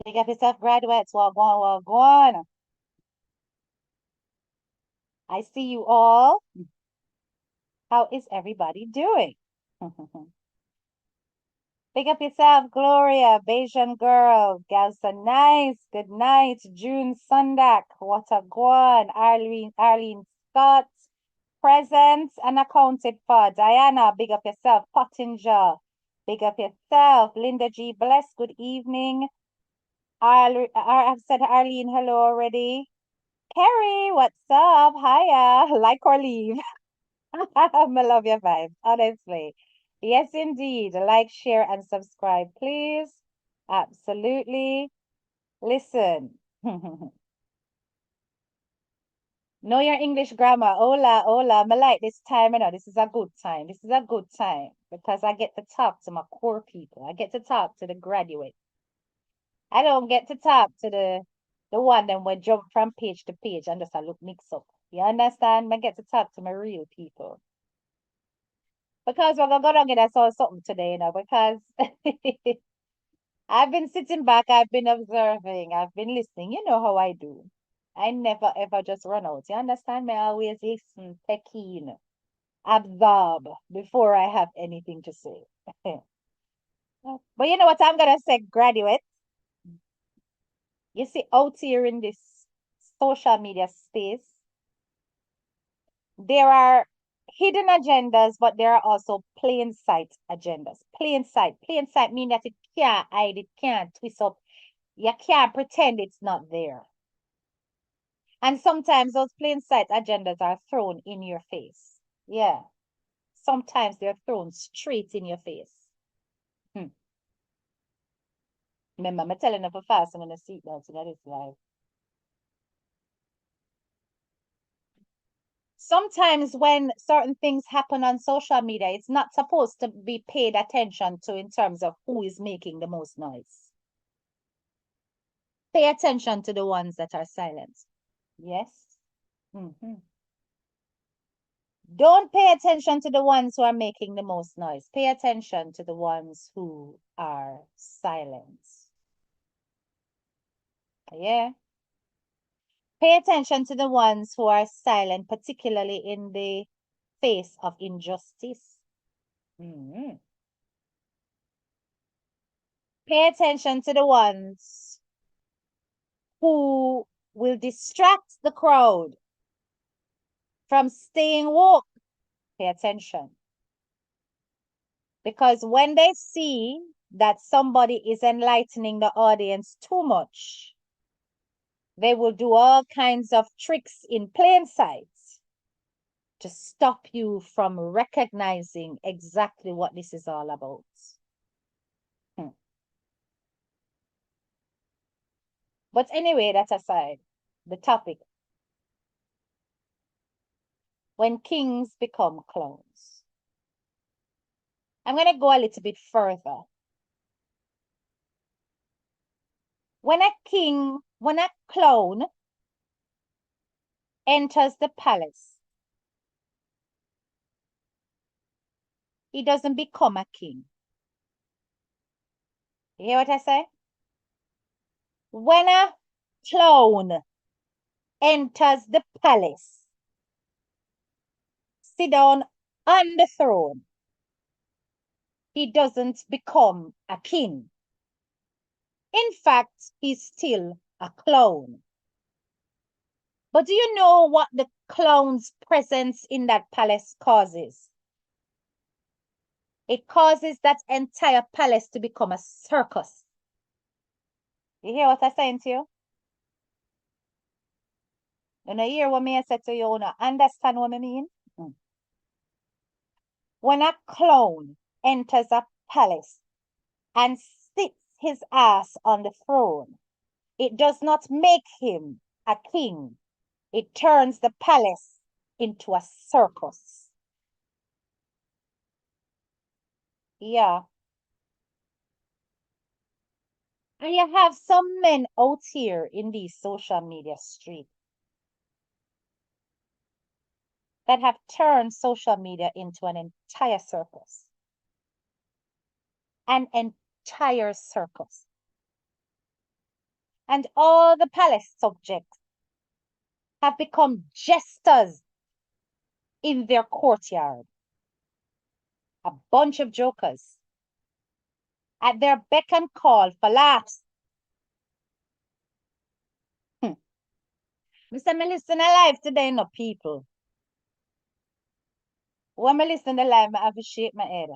Pick up yourself, graduates. Well, go on, well, go on. I see you all. How is everybody doing? Pick up yourself, Gloria, Bayesian girl. Gals are nice. Good night, June Sundak. What a guan. Arlene Scott. Present and accounted for. Diana, big up yourself. Pottinger, big up yourself. Linda G. Bless, good evening. I've said Arlene hello already. Carrie, what's up? Hiya. Like or leave. I love your vibes, honestly. Yes, indeed. Like, share, and subscribe, please. Absolutely. Listen. Know your English grammar. Hola, hola. I like this time, you know. This is a good time. This is a good time because I get to talk to my core people. I get to talk to the graduates. I don't get to talk to the one that will jump from page to page and just a look mix up. You understand? I get to talk to my real people. Because we're gonna get us all something today, you know, because I've been sitting back, I've been observing, I've been listening. You know how I do. I never ever just run out. You understand me? I always listen, take in, absorb before I have anything to say. But you know what I'm gonna say, graduate? You see, out here in this social media space, there are hidden agendas, but there are also plain sight agendas. Plain sight. Plain sight mean that it can't hide, it can't twist up. You can't pretend it's not there. And sometimes those plain sight agendas are thrown in your face. Yeah. Sometimes they're thrown straight in your face. Hmm. Remember, I'm telling you for fasten on the seatbelt, that is live. Sometimes when certain things happen on social media, it's not supposed to be paid attention to in terms of who is making the most noise. Pay attention to the ones that are silent. Yes. Mhm. Don't pay attention to the ones who are making the most noise. Pay attention to the ones who are silent. Yeah. Pay attention to the ones who are silent, particularly in the face of injustice. Mhm. Pay attention to the ones who will distract the crowd from staying woke. Pay attention. Because when they see that somebody is enlightening the audience too much, they will do all kinds of tricks in plain sight to stop you from recognizing exactly what this is all about. Hmm. But anyway, that aside, the topic, when kings become clowns. I'm going to go a little bit further. When a clown enters the palace, he doesn't become a king. You hear what I say? When a clown enters the palace, sit down on the throne, he doesn't become a king. In fact, he's still a clown. But do you know what the clown's presence in that palace causes? It causes that entire palace to become a circus. You hear what I'm saying to you? You know, hear what me I said to you, you know, understand what I mean? Mm. When a clown enters a palace and sits his ass on the throne, it does not make him a king. It turns the palace into a circus. Yeah. And you have some men out here in these social media streets that have turned social media into an entire circus. An entire circus. And all the palace subjects have become jesters in their courtyard. A bunch of jokers at their beck and call for laughs. Mr. Me listen alive today, no people. When I listen to live, I have to shake my head.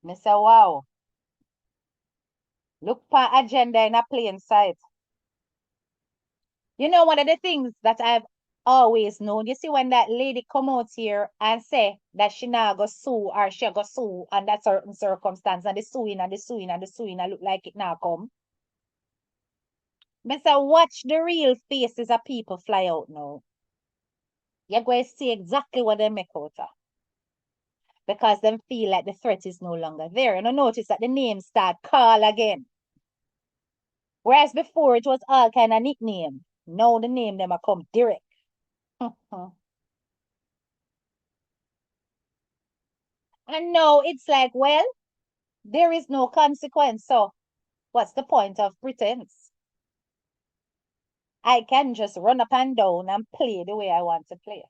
Me say, wow. Look for agenda in a plain sight. You know, one of the things that I've always known, you see, when that lady come out here and say that she now go sue or she go sue under certain circumstance and the suing and the suing and the suing and look like it now come. Me say, watch the real faces of people fly out now. You're going to see exactly what they make out of. Because them feel like the threat is no longer there. And I notice that the names start call again. Whereas before it was all kind of nickname. Now the name them a come direct. And now it's like, well, there is no consequence. So what's the point of pretense? I can just run up and down and play the way I want to play.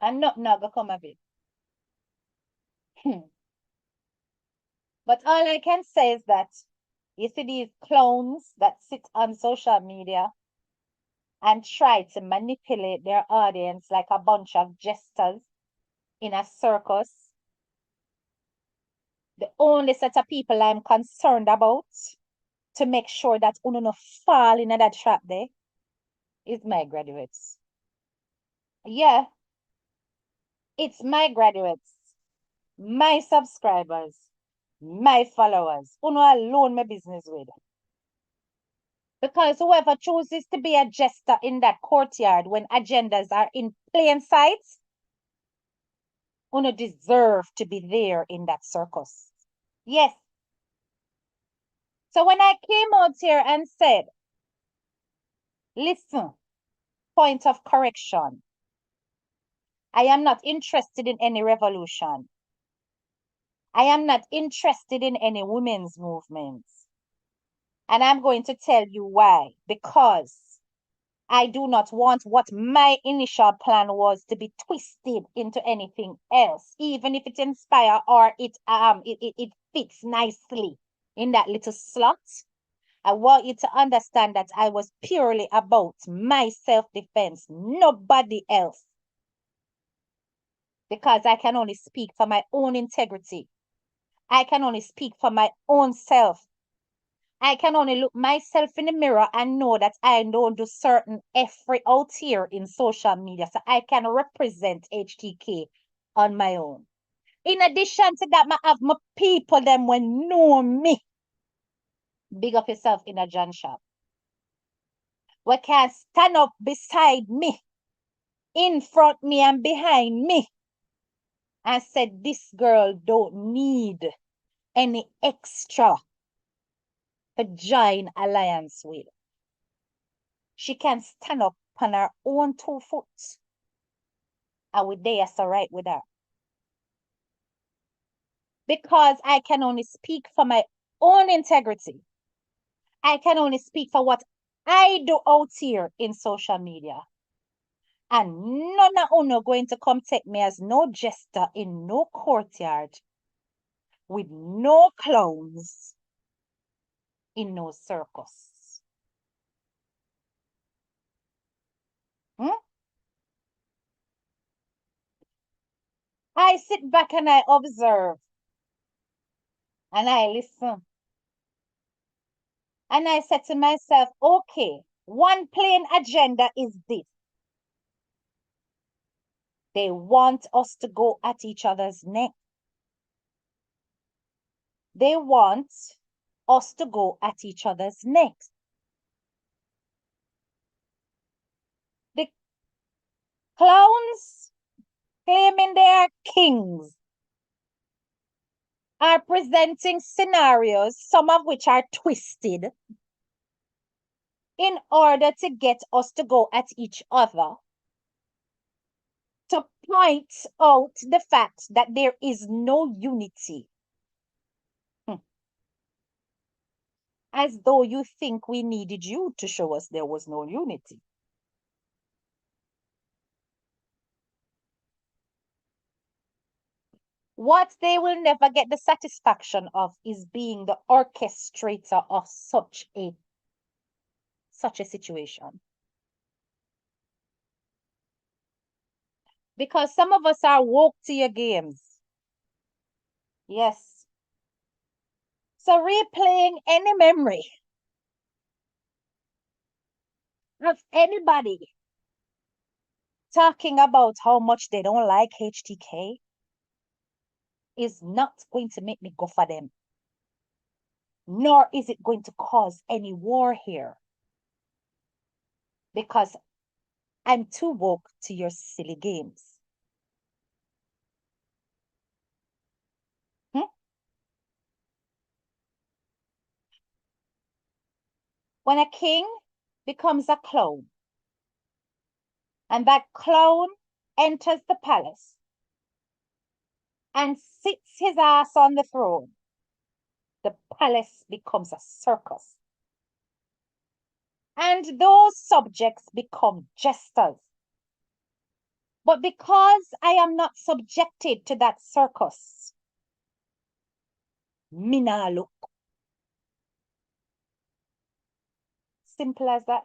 And nothing gonna come of it. But all I can say is that you see these clowns that sit on social media and try to manipulate their audience like a bunch of jesters in a circus. The only set of people I'm concerned about to make sure that uno no fall in that trap there is my graduates. Yeah, it's my graduates, my subscribers, my followers. Uno alone my business with. Because whoever chooses to be a jester in that courtyard when agendas are in plain sight, uno deserve to be there in that circus. Yes. So when I came out here and said, listen, point of correction. I am not interested in any revolution. I am not interested in any women's movements. And I'm going to tell you why. Because I do not want what my initial plan was to be twisted into anything else, even if it inspires or it fits nicely in that little slot. I want you to understand that I was purely about my self-defense, nobody else. Because I can only speak for my own integrity. I can only speak for my own self. I can only look myself in the mirror and know that I don't do certain effort out here in social media. So I can represent HTK on my own. In addition to that, I have my people them when know me. Big up yourself in a John shop. We can stand up beside me, in front me and behind me. And said, this girl don't need any extra to join alliance with. She can stand up on her own 2 feet. And we there so right with her. Because I can only speak for my own integrity. I can only speak for what I do out here in social media. And none of you going to come take me as no jester in no courtyard with no clowns in no circus. I sit back and I observe and I listen. And I said to myself, okay, one plain agenda is this. They want us to go at each other's neck. They want us to go at each other's necks. The clowns claiming they are kings are presenting scenarios, some of which are twisted, in order to get us to go at each other, to point out the fact that there is no unity As though you think we needed you to show us there was no unity. What they will never get the satisfaction of is being the orchestrator of such a situation. Because some of us are woke to your games. Yes. So replaying any memory of anybody talking about how much they don't like HTK is not going to make me go for them. Nor is it going to cause any war here. Because I'm too woke to your silly games. When a king becomes a clown, and that clown enters the palace and sits his ass on the throne, the palace becomes a circus. And those subjects become jesters. But because I am not subjected to that circus, mina look. Simple as that.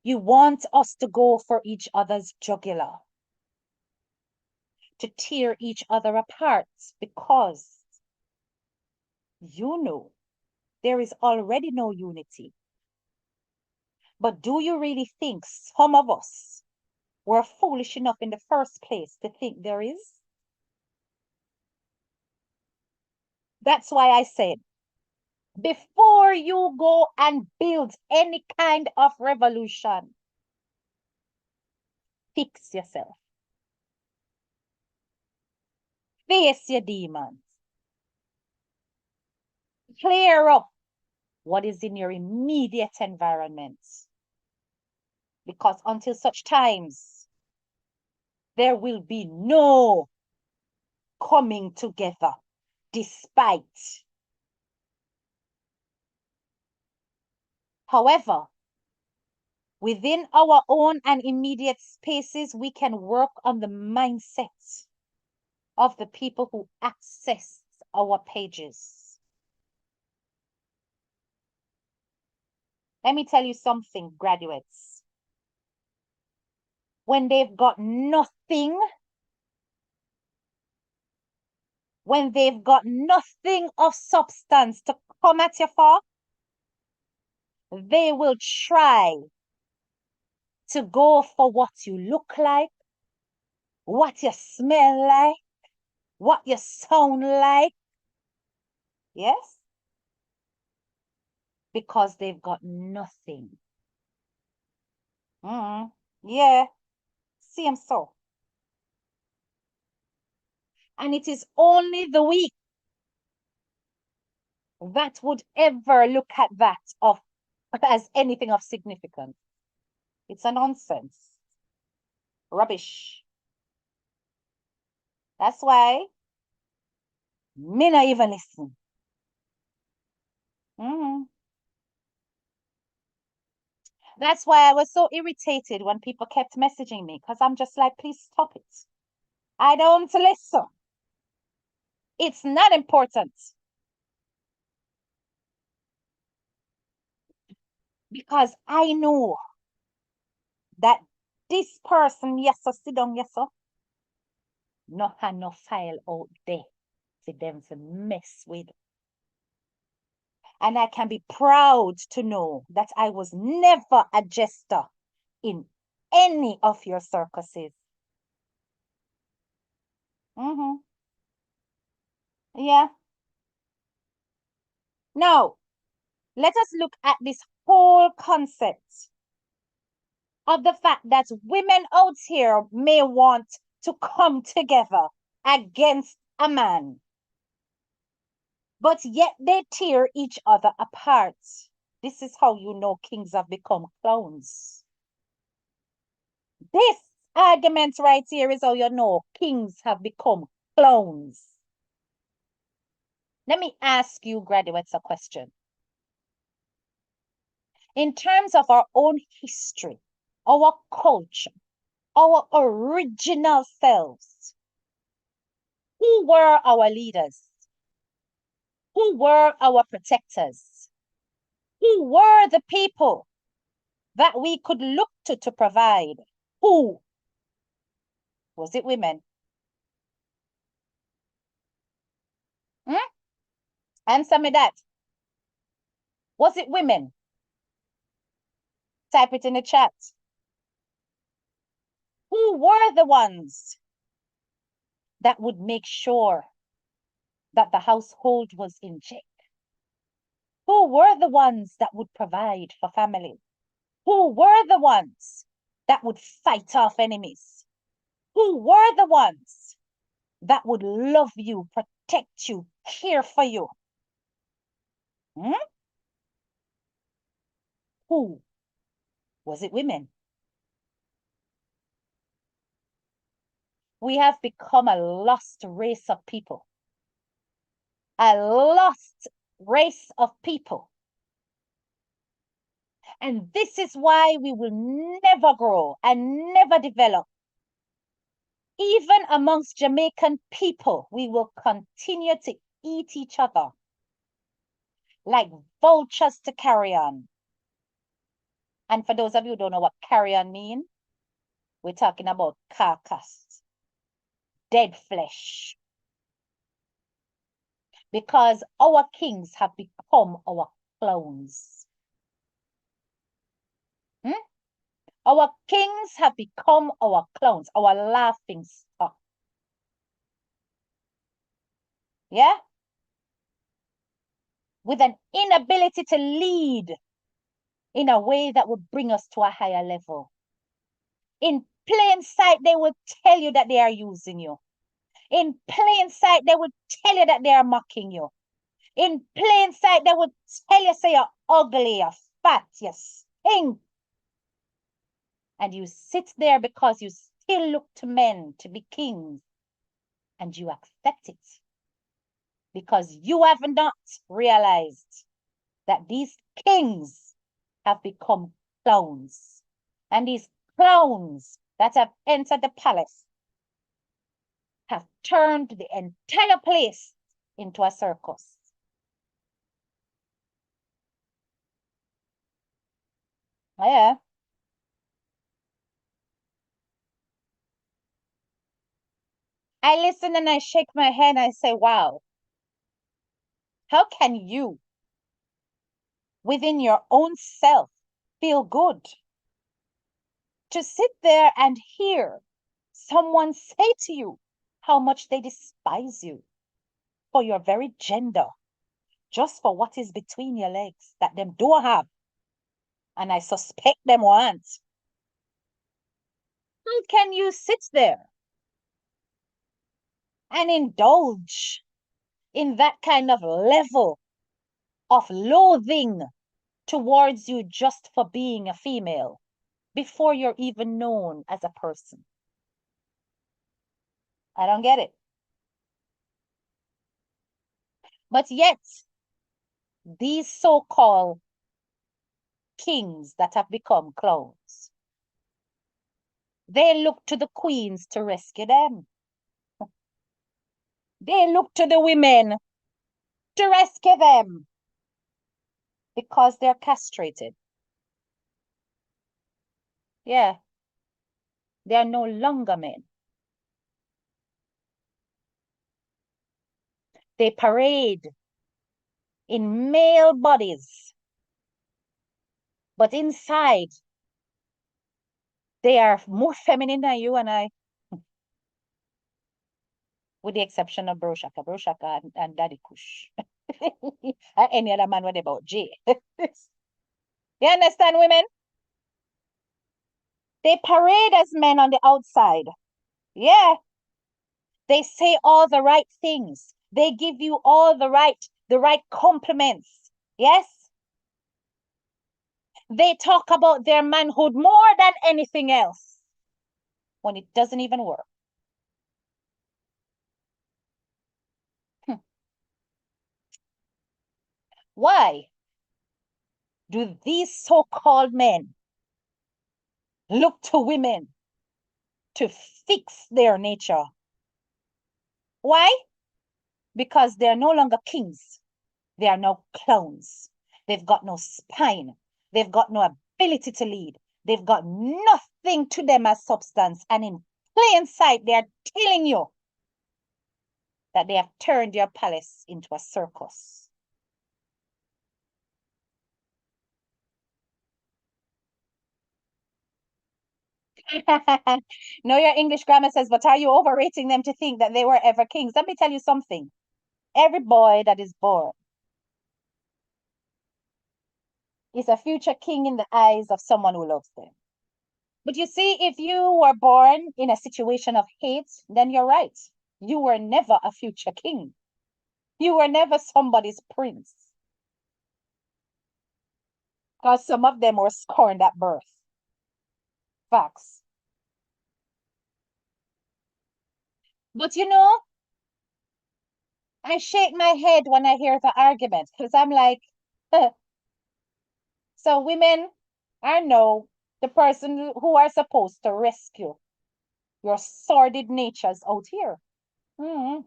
You want us to go for each other's jugular, to tear each other apart because you know there is already no unity. But do you really think some of us were foolish enough in the first place to think there is? That's why I said, before you go and build any kind of revolution, fix yourself. Face your demons. Clear up what is in your immediate environment. Because until such times, there will be no coming together despite. However, within our own and immediate spaces, we can work on the mindset of the people who access our pages. Let me tell you something, graduates. When they've got nothing, when they've got nothing of substance to come at you for, they will try to go for what you look like, what you smell like, what you sound like. Yes? Because they've got nothing. Yeah, same so. And it is only the weak that would ever look at that of as anything of significance. It's a nonsense. Rubbish. That's why me not even listen. That's why I was so irritated when people kept messaging me, because I'm just like, please stop it. I don't listen. It's not important. Because I know that this person, yes, sir, sit down, yes, sir, no have no file out there for them to mess with. And I can be proud to know that I was never a jester in any of your circuses. Yeah. Now, let us look at this whole concept of the fact that women out here may want to come together against a man, but yet they tear each other apart. This is how you know kings have become clowns. This argument right here is how you know kings have become clowns. Let me ask you graduates a question. In terms of our own history, our culture, our original selves, who were our leaders? Who were our protectors? Who were the people that we could look to provide? Who? Was it women? Hmm? Answer me that. Was it women? Type it in the chat. Who were the ones that would make sure that the household was in check? Who were the ones that would provide for family? Who were the ones that would fight off enemies? Who were the ones that would love you, protect you, care for you? Hmm? Who? Was it women? We have become a lost race of people. A lost race of people. And this is why we will never grow and never develop. Even amongst Jamaican people, we will continue to eat each other like vultures to carrion. And for those of you who don't know what carrion mean, we're talking about carcass, dead flesh. Because our kings have become our clones. Hmm? Our kings have become our clowns, our laughing stock. Yeah? With an inability to lead in a way that would bring us to a higher level. In plain sight, they will tell you that they are using you. In plain sight, they would tell you that they are mocking you. In plain sight, they would tell you, say you're ugly, you're fat, you stink. And you sit there because you still look to men to be kings. And you accept it. Because you have not realized that these kings have become clowns. And these clowns that have entered the palace have turned the entire place into a circus. Oh, yeah. I listen and I shake my head and I say, wow, how can you, within your own self, feel good to sit there and hear someone say to you how much they despise you for your very gender, just for what is between your legs that them don't have, and I suspect them want? How can you sit there and indulge in that kind of level of loathing towards you just for being a female before you're even known as a person? I don't get it. But yet, these so-called kings that have become clowns, they look to the queens to rescue them. They look to the women to rescue them because they're castrated. Yeah, they are no longer men. They parade in male bodies, but inside they are more feminine than you and I, with the exception of Broshaka and Daddy Kush. And any other man what about J. You understand, women? They parade as men on the outside. Yeah. They say all the right things. They give you all the right compliments. Yes. They talk about their manhood more than anything else when it doesn't even work. Why do these so-called men look to women to fix their nature? Why? Because they're no longer kings. They are now clowns. They've got no spine. They've got no ability to lead. They've got nothing to them as substance. And in plain sight, they're telling you that they have turned your palace into a circus. No, your English grammar says, but are you overrating them to think that they were ever kings? Let me tell you something. Every boy that is born is a future king in the eyes of someone who loves them. But you see, if you were born in a situation of hate, then you're right. You were never a future king. You were never somebody's prince. Because some of them were scorned at birth. Facts. But you know, I shake my head when I hear the argument because I'm like, so women are no the person who are supposed to rescue your sordid natures out here. Mm.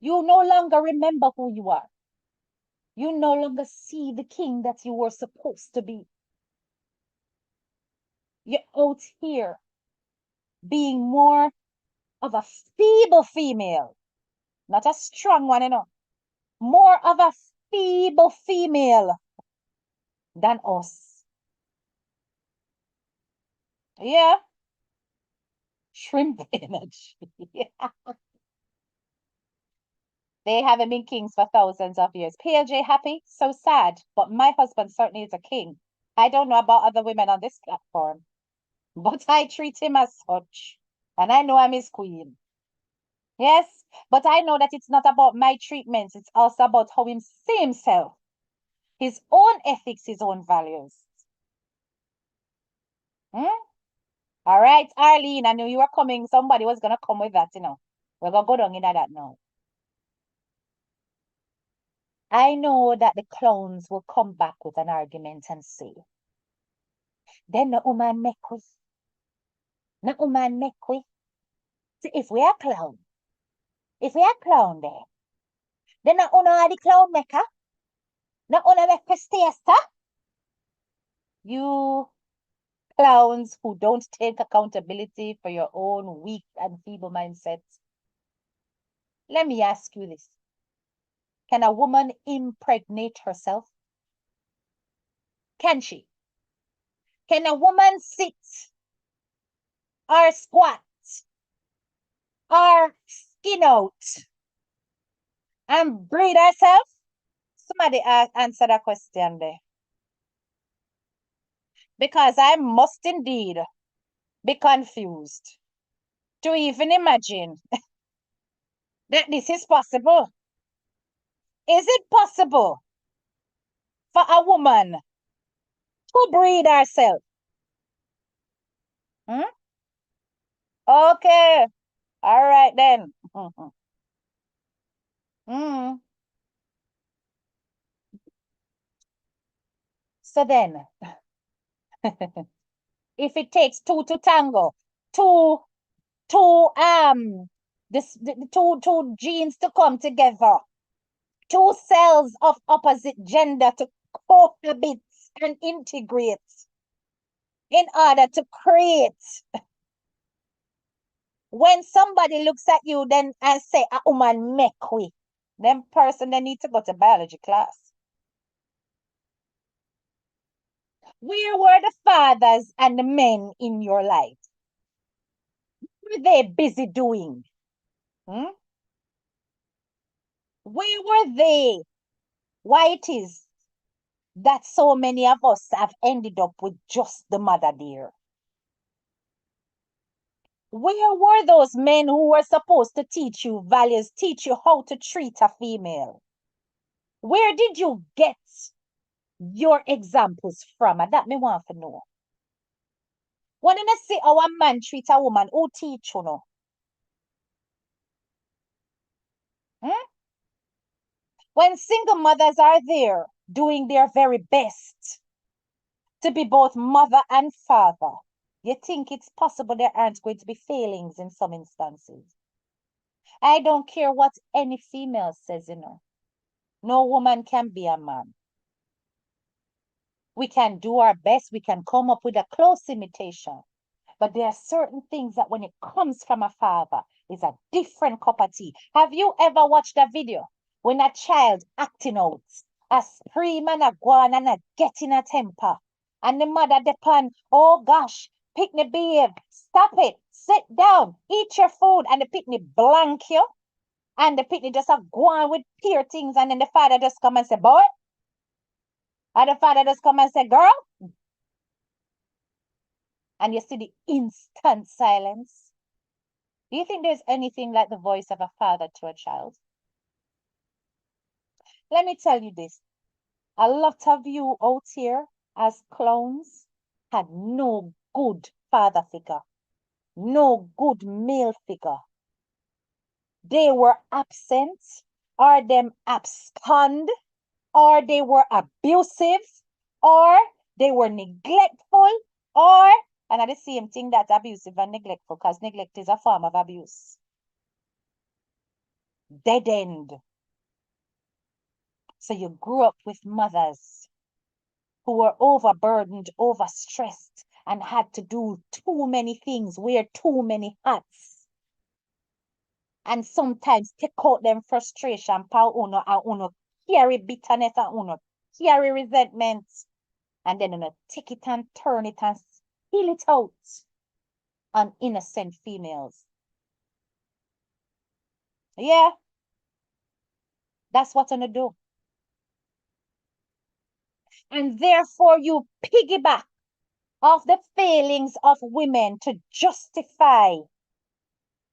You no longer remember who you are. You no longer see the king that you were supposed to be. You're out here being more of a feeble female, not a strong one, you know. More of a feeble female than us. Yeah, shrimp energy. They haven't been kings for thousands of years. PLJ happy? So sad. But my husband certainly is a king. I don't know about other women on this platform, but I treat him as such. And I know I'm his queen. Yes, but I know that it's not about my treatments. It's also about how he see himself, his own ethics, his own values. Hmm? All right, Arlene, I knew you were coming. Somebody was going to come with that, you know. We're going to go down into that now. I know that the clowns will come back with an argument and say, then the woman make we. The woman make we. See, if we are clown there, then the owner are the clown maker. The owner make we siesta. You clowns who don't take accountability for your own weak and feeble mindsets. Let me ask you this. Can a woman impregnate herself? Can she? Can a woman sit or squat or skin out and breed herself? Somebody answer that question there. Because I must indeed be confused to even imagine that this is possible. Is it possible for a woman to breed herself? Hmm? Okay. All right then. Mm. So then, if it takes two to tango, two, the two genes to come together, two cells of opposite gender to cohabit and integrate in order to create. When somebody looks at you then and say, a woman make we, then person they need to go to biology class. Where were the fathers and the men in your life? What were they busy doing? Hmm? Where were they? Why it is that so many of us have ended up with just the mother dear? Where were those men who were supposed to teach you values, teach you how to treat a female? Where did you get your examples from? And that me want to know. When I see our man treat a woman, who teach you know? Hmm? When single mothers are there doing their very best to be both mother and father, you think it's possible there aren't going to be failings in some instances. I don't care what any female says, No woman can be a man. We can do our best. We can come up with a close imitation. But there are certain things that when it comes from a father, is a different cup of tea. Have you ever watched a video when a child acting out, a scream and a go on and a get in a temper, and the mother depend, oh gosh, picnic behave, stop it, sit down, eat your food, and the picnic blank you, and the picnic just a go on with peer things, and then the father just come and say, boy, and the father just come and say, girl, and you see the instant silence. Do you think there's anything like the voice of a father to a child? Let me tell you this. A lot of you out here as clowns had no good father figure, no good male figure. They were absent, or them abscond, or they were abusive, or they were neglectful, or, and the same thing that's abusive and neglectful, because neglect is a form of abuse. Dead end. So you grew up with mothers who were overburdened, overstressed, and had to do too many things, wear too many hats. And sometimes take out them frustration, pa uno, and uno carry bitterness, and uno carry resentment. And then uno take it and turn it and spill it out on innocent females. Yeah, that's what uno do. And therefore you piggyback off the failings of women to justify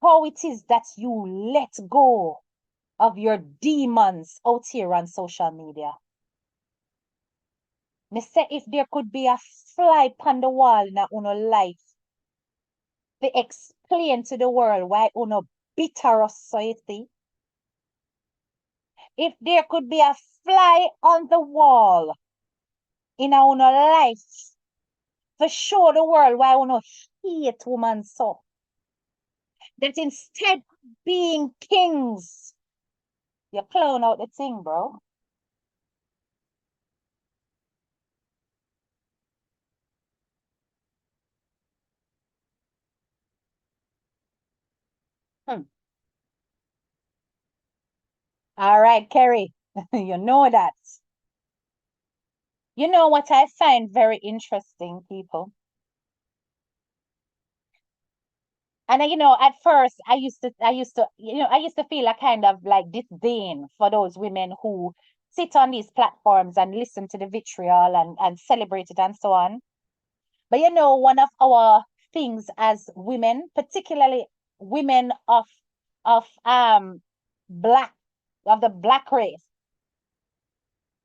how it is that you let go of your demons out here on social media. Me say if there could be a fly on the wall in uno life to explain to the world why uno bitter society. If there could be a fly on the wall in uno life to show the world why uno hate woman so. That instead of being kings, you clown out the thing, bro. Hmm. All right, Kerry, you know that. You know what I find very interesting, people? And at first I used to feel a kind of like disdain for those women who sit on these platforms and listen to the vitriol and celebrate it and so on. But one of our things as women, particularly women of black of the black race,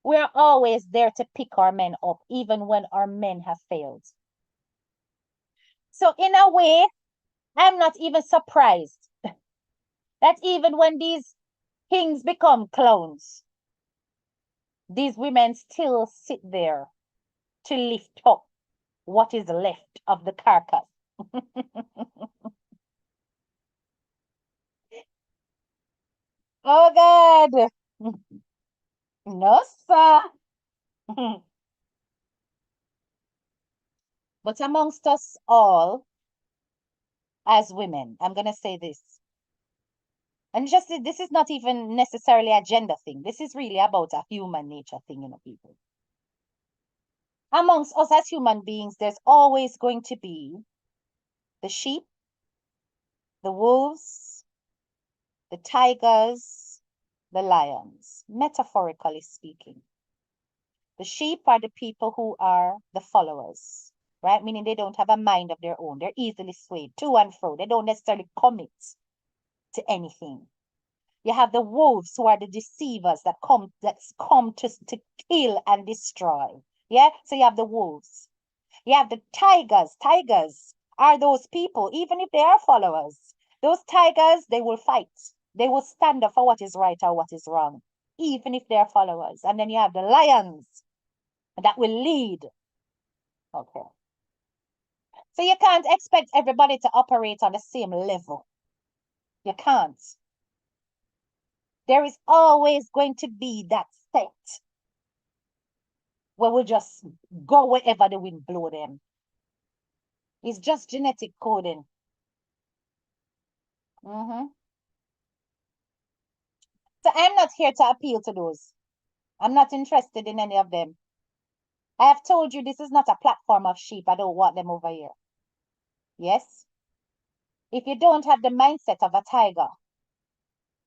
we're always there to pick our men up, even when our men have failed. So in a way, I'm not even surprised that even when these kings become clowns, these women still sit there to lift up what is left of the carcass. Oh God. No, sir. But amongst us all, as women, I'm going to say this. And just this is not even necessarily a gender thing. This is really about a human nature thing, people. Amongst us as human beings, there's always going to be the sheep, the wolves, the tigers, the lions, metaphorically speaking. The sheep are the people who are the followers, right? Meaning they don't have a mind of their own. They're easily swayed to and fro. They don't necessarily commit to anything. You have the wolves who are the deceivers that's come to kill and destroy. Yeah, so you have the wolves. You have the tigers. Tigers are those people, even if they are followers. Those tigers, they will fight. They will stand up for what is right or what is wrong. even if they're followers. And then you have the lions that will lead. Okay. So you can't expect everybody to operate on the same level. You can't. There is always going to be that set where we just go wherever the wind blow them. It's just genetic coding. So I'm not here to appeal to those. I'm not interested in any of them. I have told you this is not a platform of sheep. I don't want them over here. Yes? If you don't have the mindset of a tiger,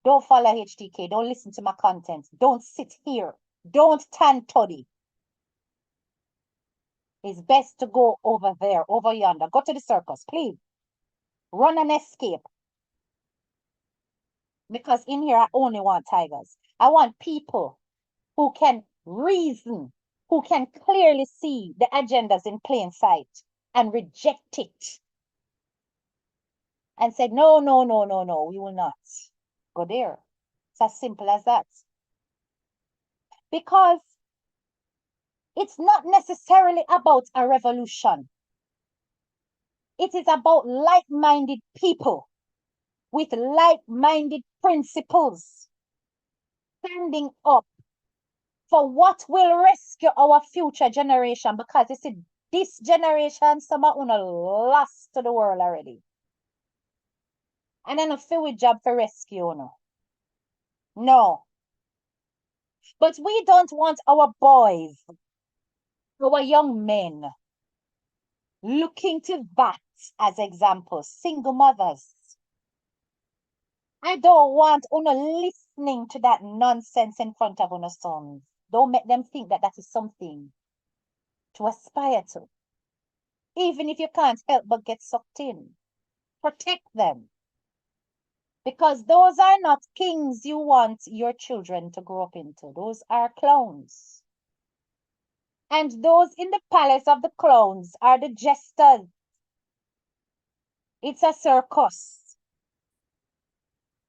don't follow HTK. Don't listen to my content. Don't sit here. Don't stand toddy. It's best to go over there, over yonder. Go to the circus, please. Run and escape. Because in here, I only want tigers. I want people who can reason, who can clearly see the agendas in plain sight and reject it. And say, no, no, no, no, no, we will not go there. It's as simple as that. Because it's not necessarily about a revolution. It is about like-minded people with like-minded principles standing up for what will rescue our future generation. Because you see, this generation, some are lost to the world already. And then a feel job for rescue, no. No. But we don't want our boys, our young men, looking to that as examples, single mothers. I don't want listening to that nonsense in front of our sons. Don't make them think that that is something to aspire to. Even if you can't help but get sucked in, protect them. Because those are not kings you want your children to grow up into. Those are clowns. And those in the palace of the clowns are the jesters. It's a circus.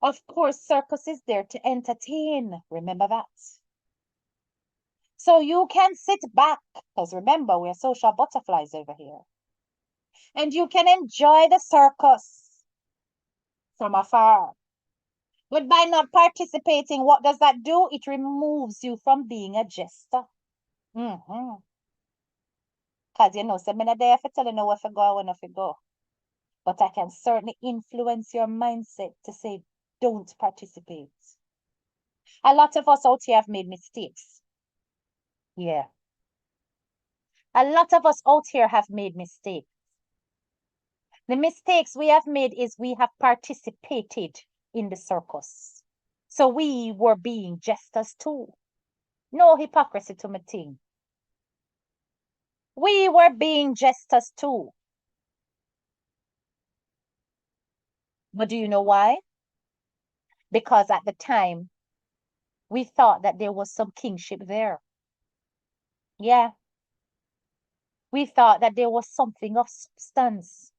Of course, circus is there to entertain. Remember that. So you can sit back, because remember, we're social butterflies over here. And you can enjoy the circus from afar. But by not participating, what does that do? It removes you from being a jester. Because you know, so many days I tell you know where to go, I want to go. But I can certainly influence your mindset to say, don't participate. A lot of us out here have made mistakes. Yeah. A lot of us out here have made mistakes. The mistakes we have made is we have participated in the circus. So we were being jesters too. No hypocrisy to my thing. We were being jesters too. But do you know why? Because at the time, we thought that there was some kingship there. Yeah. We thought that there was something of substance.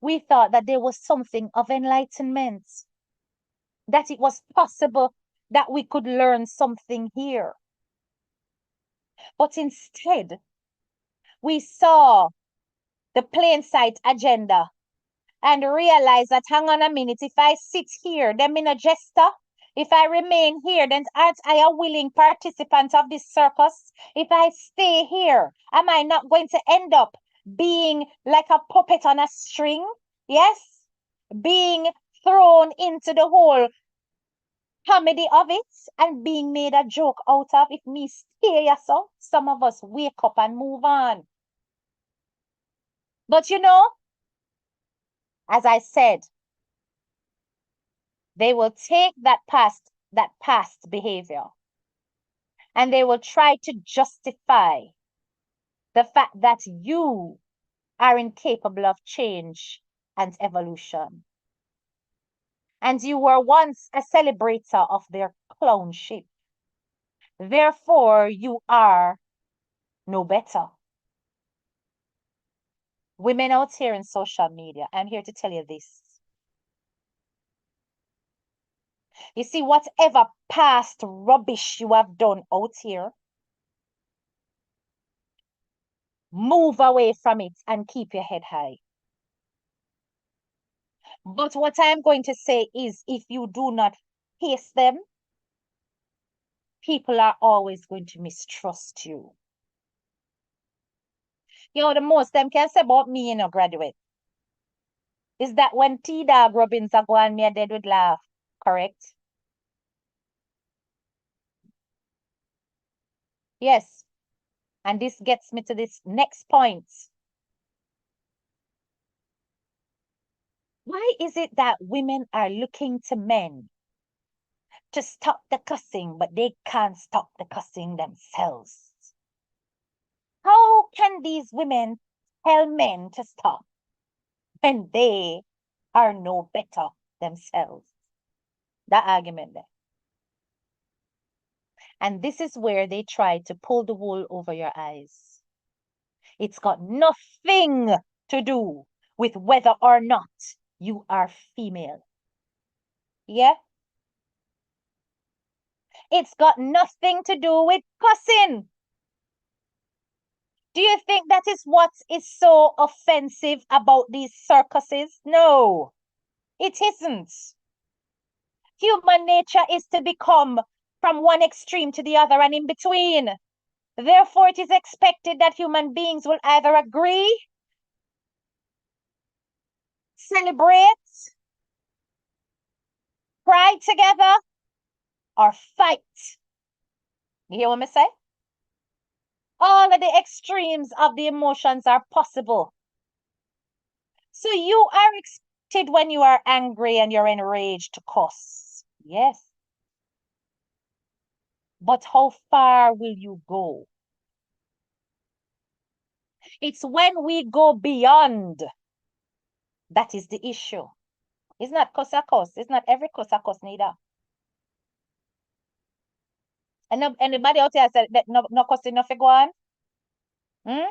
We thought that there was something of enlightenment. That it was possible that we could learn something here. But instead, we saw the plain sight agenda and realized that, hang on a minute, if I sit here, then I'm a jester. If I remain here, then aren't I a willing participant of this circus? If I stay here, am I not going to end up being like a puppet on a string? Yes? Being thrown into the whole comedy of it and being made a joke out of. If me stay so, some of us wake up and move on. But you know, as I said, they will take that past behavior and they will try to justify the fact that you are incapable of change and evolution. And you were once a celebrator of their clownship. Therefore, you are no better. Women out here in social media, I'm here to tell you this. You see, whatever past rubbish you have done out here, move away from it and keep your head high. But what I'm going to say is if you do not face them, people are always going to mistrust you. You know, the most them can say about me, graduate, is that when T-Dog Robbins are going, me and they would laugh. Correct? Yes. And this gets me to this next point. Why is it that women are looking to men to stop the cussing, but they can't stop the cussing themselves? How can these women tell men to stop when they are no better themselves? That argument there. And this is where they try to pull the wool over your eyes. It's got nothing to do with whether or not you are female. Yeah? It's got nothing to do with cussing. Do you think that is what is so offensive about these circuses? No, it isn't. Human nature is to become from one extreme to the other and in between. Therefore, it is expected that human beings will either agree, celebrate, cry together, or fight. You hear what I say? All of the extremes of the emotions are possible. So you are expected when you are angry and you're enraged to cuss. Yes. But how far will you go? It's when we go beyond that is the issue. It's not cuss a cuss. It's not every cuss a cuss neither. And no, anybody out there said that no cussing no go on? Hmm?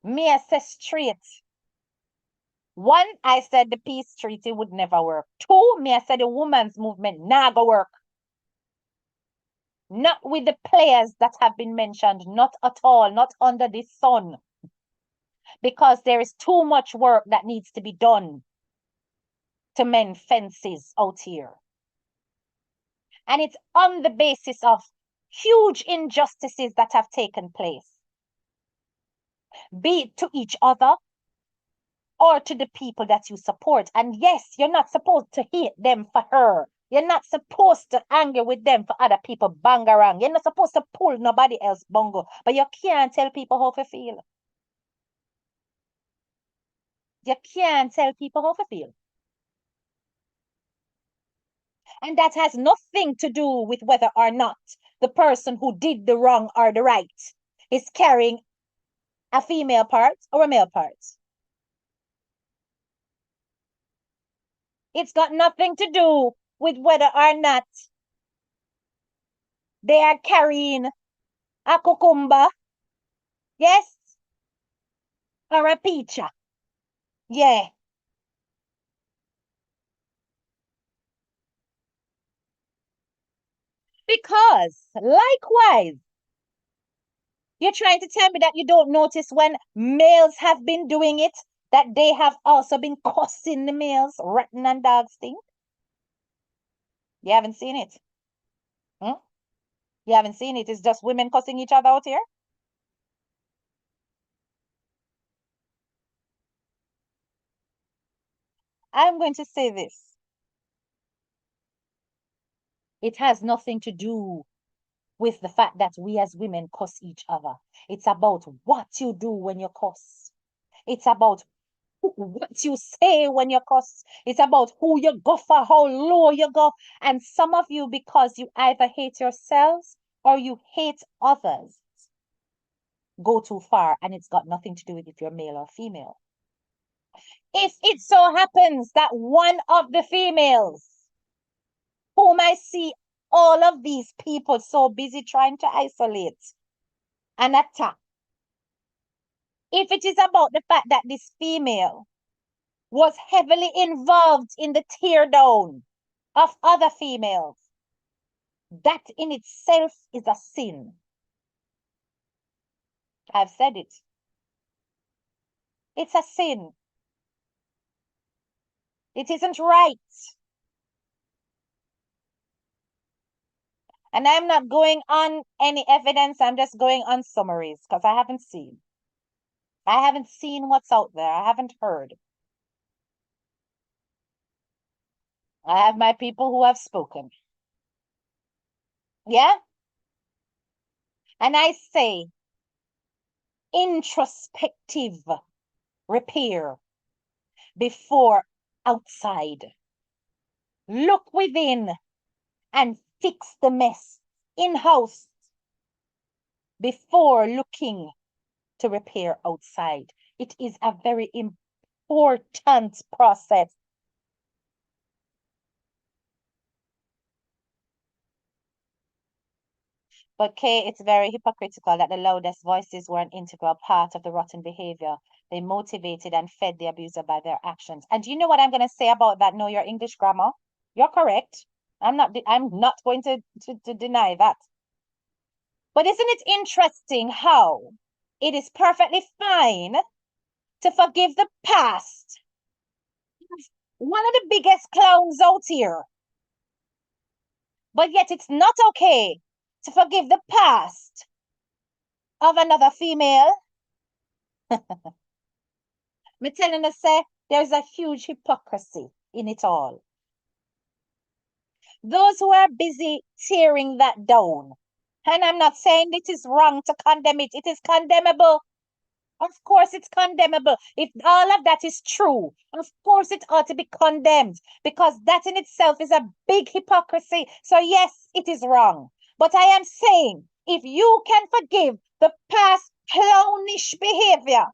Me I say straight. One, I said the peace treaty would never work. Two, me I said the women's movement nah go work. Not with the players that have been mentioned, not at all, not under the sun. Because there is too much work that needs to be done to mend fences out here. And it's on the basis of huge injustices that have taken place, be it to each other or to the people that you support. And yes, you're not supposed to hate them for her. You're not supposed to anger with them for other people bang around. You're not supposed to pull nobody else bungo. But you can't tell people how to feel. You can't tell people how to feel. And that has nothing to do with whether or not the person who did the wrong or the right is carrying a female part or a male part. It's got nothing to do with whether or not they are carrying a cucumber, yes, or a peach. Yeah. Because likewise, you're trying to tell me that you don't notice when males have been doing it, that they have also been cussing the males, rotten and dog stink? You haven't seen it. Hmm? You haven't seen it. It's just women cussing each other out here. I'm going to say this. It has nothing to do with the fact that we as women cuss each other. It's about what you do when you cuss. It's about what you say when you cuss. It's about who you go for, how low you go. And some of you, because you either hate yourselves or you hate others, go too far. And it's got nothing to do with if you're male or female. If it so happens that one of the females whom I see all of these people so busy trying to isolate and attack, if it is about the fact that this female was heavily involved in the tear down of other females. That in itself is a sin. I've said it. It's a sin. It isn't right. And I'm not going on any evidence. I'm just going on summaries because I haven't seen. I haven't seen what's out there. I haven't heard. I have my people who have spoken. Yeah? And I say introspective repair before outside. Look within and fix the mess in-house before looking to repair outside. It is a very important process. But Kay, it's very hypocritical that the loudest voices were an integral part of the rotten behavior. They motivated and fed the abuser by their actions. And do you know what I'm going to say about that? No, your English grammar. You're correct. I'm not going to deny that. But isn't it interesting how it is perfectly fine to forgive the past? One of the biggest clowns out here. But yet it's not okay to forgive the past of another female. Me telling you, say, there's a huge hypocrisy in it all. Those who are busy tearing that down, and I'm not saying it is wrong to condemn it, it is condemnable. Of course, it's condemnable. If all of that is true, of course, it ought to be condemned because that in itself is a big hypocrisy. So, yes, it is wrong. But I am saying if you can forgive the past clownish behavior,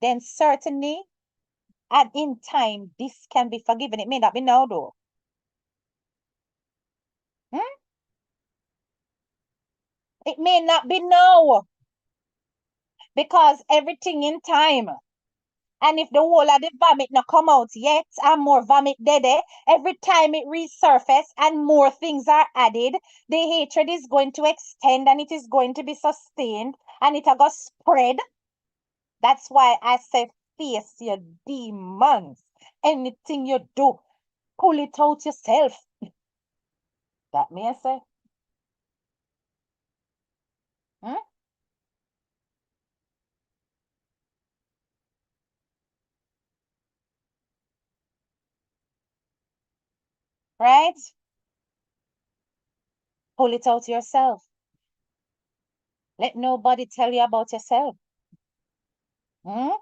then certainly, and in time, this can be forgiven. It may not be now, though. It may not be now because everything in time. And if the whole of the vomit not come out yet and more vomit dead, every time it resurface and more things are added, the hatred is going to extend and it is going to be sustained and it will spread. That's why I say face your demons. Anything you do, pull it out yourself. That may I say. Hmm? Right? Pull it out yourself. Let nobody tell you about yourself. Hmm?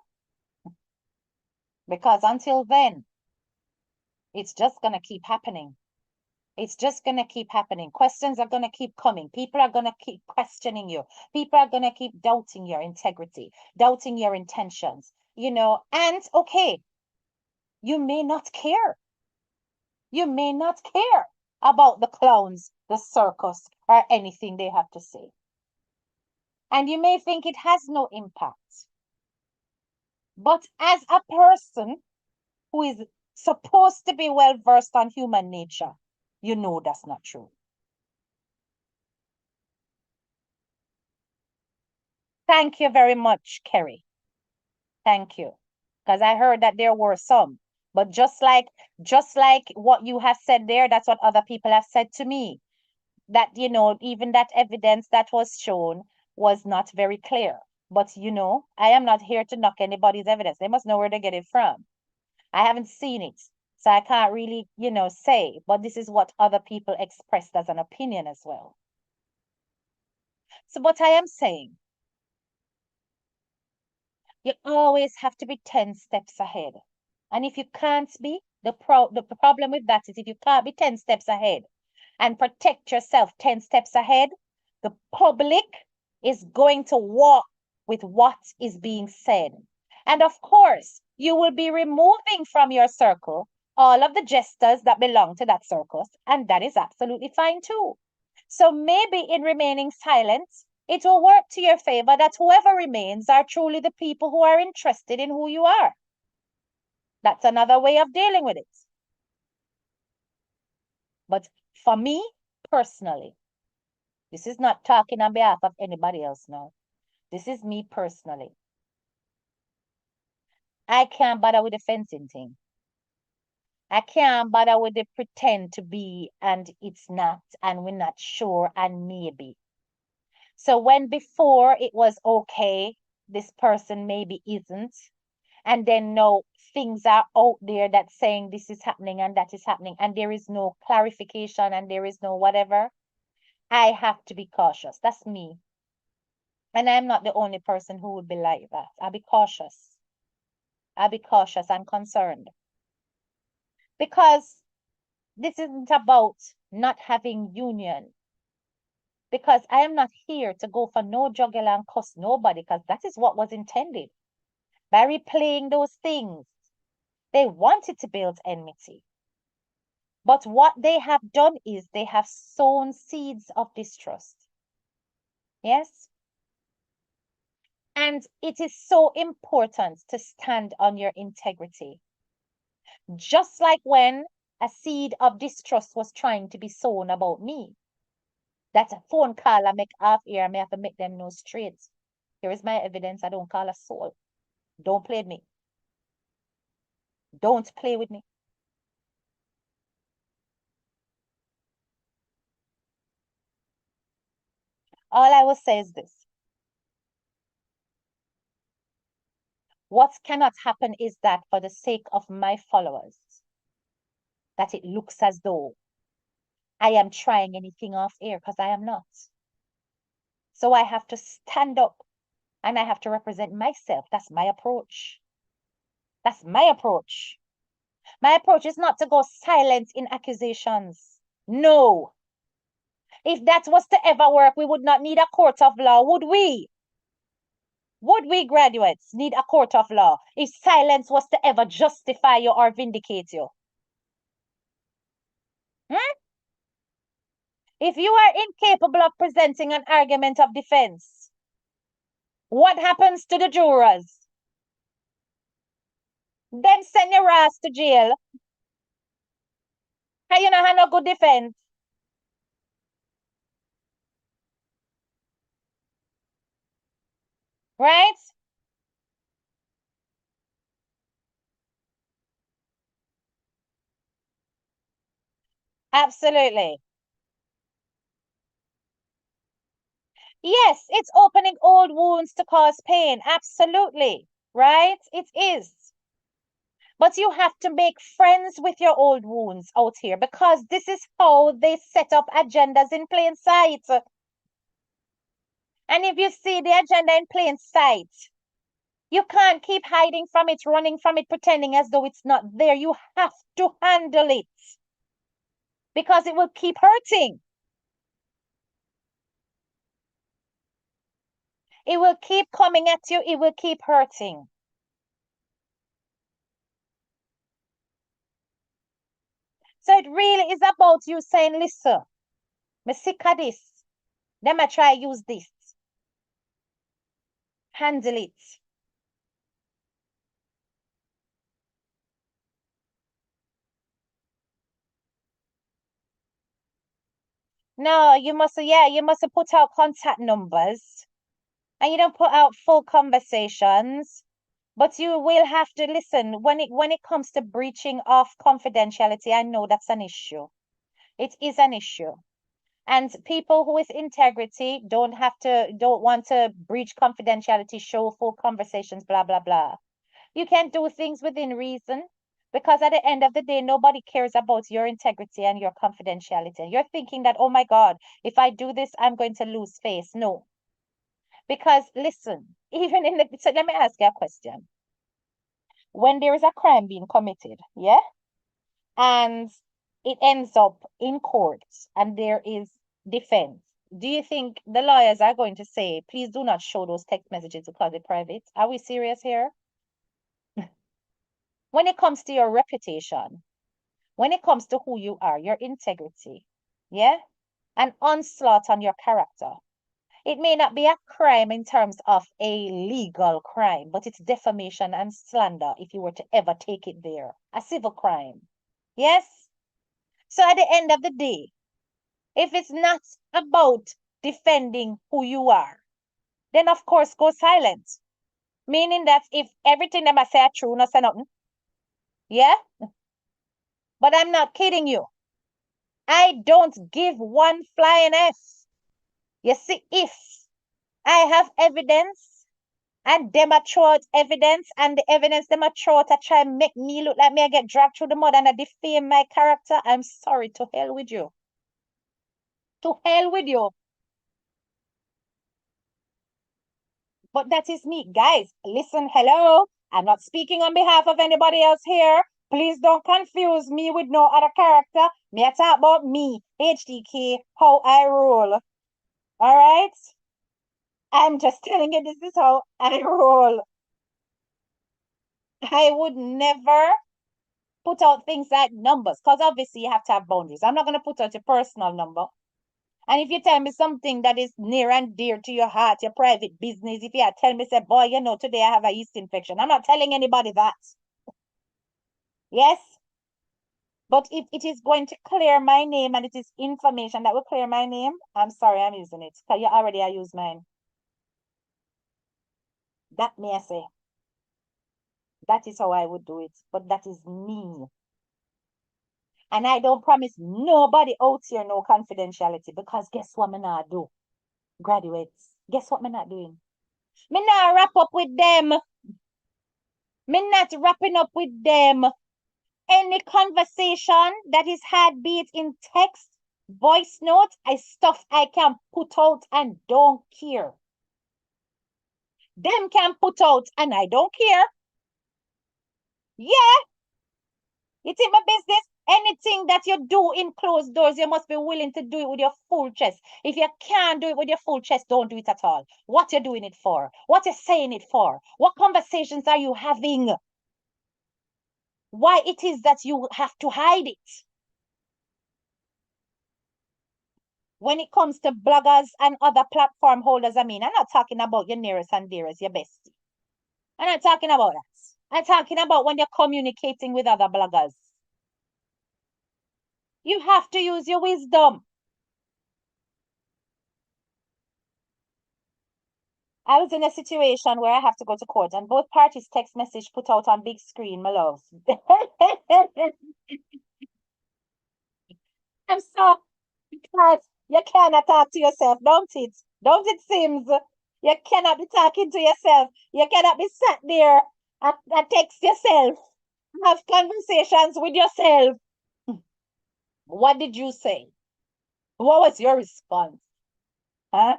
Because until then, it's just going to keep happening. It's just going to keep happening. Questions are going to keep coming. People are going to keep questioning you. People are going to keep doubting your integrity, doubting your intentions, and okay, you may not care. You may not care about the clowns, the circus, or anything they have to say. And you may think it has no impact. But as a person who is supposed to be well versed on human nature, you know that's not true. Thank you very much, Kerry. Thank you. Because I heard that there were some. But just like what you have said there, that's what other people have said to me. That, even that evidence that was shown was not very clear. But I am not here to knock anybody's evidence. They must know where they get it from. I haven't seen it. So I can't really, say, but this is what other people expressed as an opinion as well. So, but I am saying, you always have to be 10 steps ahead. And if you can't be, the problem with that is if you can't be 10 steps ahead and protect yourself 10 steps ahead, the public is going to walk with what is being said. And of course, you will be removing from your circle all of the jesters that belong to that circus, and that is absolutely fine too. So maybe in remaining silent, it will work to your favor that whoever remains are truly the people who are interested in who you are. That's another way of dealing with it. But for me personally, this is not talking on behalf of anybody else now. This is me personally. I can't bother with the fencing thing. I can't bother with the pretend to be and it's not, and we're not sure, and maybe. So when before it was okay, this person maybe isn't, and then no things are out there that saying this is happening and that is happening, and there is no clarification and there is no whatever, I have to be cautious. That's me. And I'm not the only person who would be like that. I'll be cautious. I'll be cautious and concerned. Because this isn't about not having union. Because I am not here to go for no jugular and cuss nobody, because that is what was intended. By replaying those things, they wanted to build enmity. But what they have done is they have sown seeds of distrust. Yes? And it is so important to stand on your integrity. Just like when a seed of distrust was trying to be sown about me. That's a phone call I make half here. I may have to make them know straight. Here is my evidence. I don't call a soul. Don't play with me. Don't play with me. All I will say is this. What cannot happen is that for the sake of my followers, that it looks as though I am trying anything off air, because I am not. So I have to stand up and I have to represent myself. That's my approach. That's my approach. My approach is not to go silent in accusations. No. If that was to ever work, we would not need a court of law, would we? Would we, graduates, need a court of law if silence was to ever justify you or vindicate you? Hmm? If you are incapable of presenting an argument of defense, what happens to the jurors? Them send your ass to jail. How you not have no good defense? Right? Absolutely. Yes, it's opening old wounds to cause pain. Absolutely. Right? It is. But you have to make friends with your old wounds out here, because this is how they set up agendas in plain sight. And if you see the agenda in plain sight, you can't keep hiding from it, running from it, pretending as though it's not there. You have to handle it, because it will keep hurting. It will keep coming at you. It will keep hurting. So it really is about you saying, listen, me sick of this. Let me try use this. Handle it. No, you must put out contact numbers, and you don't put out full conversations. But you will have to listen when it comes to breaching of confidentiality. I know that's an issue. It is an issue. And people who with integrity don't want to breach confidentiality, show full conversations, blah blah blah. You can do things within reason, because at the end of the day, nobody cares about your integrity and your confidentiality. You're thinking that, oh my God, if I do this, I'm going to lose face. No, because listen, even in the, so let me ask you a question. When there is a crime being committed, yeah, and it ends up in court and there is defense, do you think the lawyers are going to say, please do not show those text messages because they're private? Are we serious here? When it comes to your reputation, when it comes to who you are, your integrity, yeah, an onslaught on your character, It may not be a crime in terms of a legal crime, but it's defamation and slander if you were to ever take it there. A civil crime. Yes? So at the end of the day, if it's not about defending who you are, then of course go silent. Meaning that if everything that I say are true, not say nothing. Yeah? But I'm not kidding you. I don't give one flying F. You see, if I have evidence and them a throw out evidence and the evidence them a throw out to try and make me look like me I get dragged through the mud and I defame my character, I'm sorry, to hell with you. To hell with you. But that is me. Guys, listen, hello. I'm not speaking on behalf of anybody else here. Please don't confuse me with no other character. Me I talk about me, HDK, how I roll. All right? I'm just telling you this is how I roll. I would never put out things like numbers because obviously you have to have boundaries. I'm not going to put out your personal number. And if you tell me something that is near and dear to your heart, your private business, if you tell me, say, boy, you know, today I have a yeast infection, I'm not telling anybody that. Yes? But if it is going to clear my name and it is information that will clear my name, I'm sorry, I'm using it. Because you already I use mine. That may I say. That is how I would do it. But that is me. And I don't promise nobody out here no confidentiality because guess what me not do? Graduates. Guess what me not doing? Me not wrap up with them. Me not wrapping up with them. Any conversation that is had, be it in text, voice note, stuff I can put out and don't care. Them can put out and I don't care. Yeah. It's in my business. Anything that you do in closed doors, you must be willing to do it with your full chest. If you can't do it with your full chest, don't do it at all. What you're doing it for? What you're saying it for? What conversations are you having? Why it is that you have to hide it? When it comes to bloggers and other platform holders, I'm not talking about your nearest and dearest, your bestie. I'm not talking about that. I'm talking about when you're communicating with other bloggers. You have to use your wisdom. I was in a situation where I have to go to court and both parties text message put out on big screen, my love. I'm so because you cannot talk to yourself, don't it? Don't it seems you cannot be talking to yourself. You cannot be sat there and text yourself, have conversations with yourself. What did you say? What was your response? Huh?